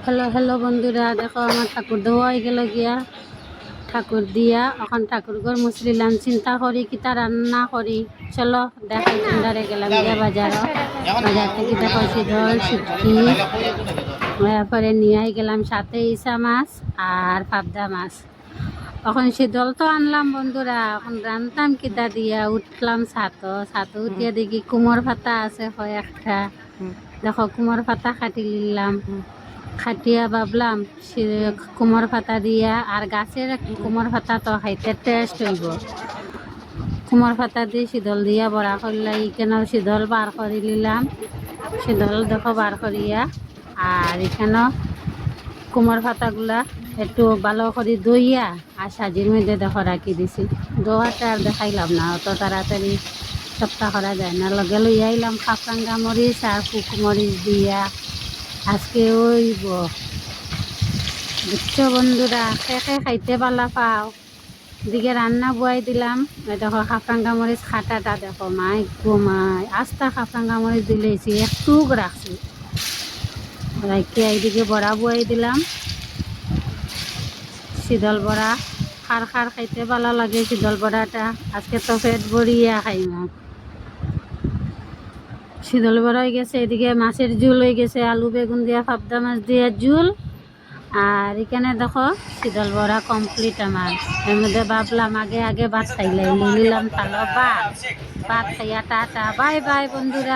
Hello hello বন্ধুরা, দেখো আমার ঠাকুর দেওয়া হয়ে গেল গিয়া। ঠাকুর দিয়া এখন ঠাকুর ঘর মুসলিলাম, চিন্তা করি কিতা রান্না করি। চলো দেখাই তোমরা গেলাম গিয়া বাজার থেকে দেখো শীতল শুটকি, তারপরে নিয়ে গেলাম সাথে ইসা মাছ আর পাবদা মাছ। এখন শীতল তো আনলাম বন্ধুরা, এখন রান্তাম কিতা দিয়া। উঠলাম ছাতো উঠিয়া দেখি কুমোর পাতা আছে কয়েকটা। দেখো কুমোর পাতা কাটি নিলাম, খাটিয়া ভাবলাম কুমোর পাতা দিয়া, আর গাছের কুমোর পাতা তো খাইতে টেস্ট হইব। কুমোর পাতা দিয়ে শীতল দিয়া বড়া করলাই, এখানেও শীতল বার করে নিলাম। শীতল দেখো বার করিয়া, আর এখানেও কুমোর পাতাগুলা একটু ভালো করে দইয়া আর সাজির মধ্যে দেখো রাখি দিছি। দোয়াটা আর দেখাইলাম না, অত তাড়াতাড়ি সপ্তাহ করা যায় না। লগে লই আইলাম খাফরাঙ্গা মরিচ আর কুক মরিচ দিয়া আজকে ওইব। বুঝছো বন্ধুরা, খেয়ে খাইতে পালা পাও। দিকে রান্না বয়াই দিলাম। দেখো খাফরাঙ্গা মরিচ খাটাটা দেখো, মাই মাই আস্তা খাফরাঙ্গা মরিচ দিলেছি, একটু রাখছি রাখি। এইদিকে বড়া বয়াই দিলাম, শীতল বড়া। খার খার খাইতে ভালো লাগে শীতল বড়াটা। আজকে তো পেট ভরিয়া খাইম। শীতল বড়া হয়ে গেছে, এদিকে মাছের ঝোল হয়ে গেছে, আলু বেগুন দিয়া পাবদা মাছ দিয়া ঝোল। আর এখানে দেখো শীতল বড়া কমপ্লিট আমার। এর মধ্যে ভাবলাম আগে ভাত খাইলে নিলাম, তাহলে ভাত খাইয়া টাটা বাই বাই বন্ধুরা।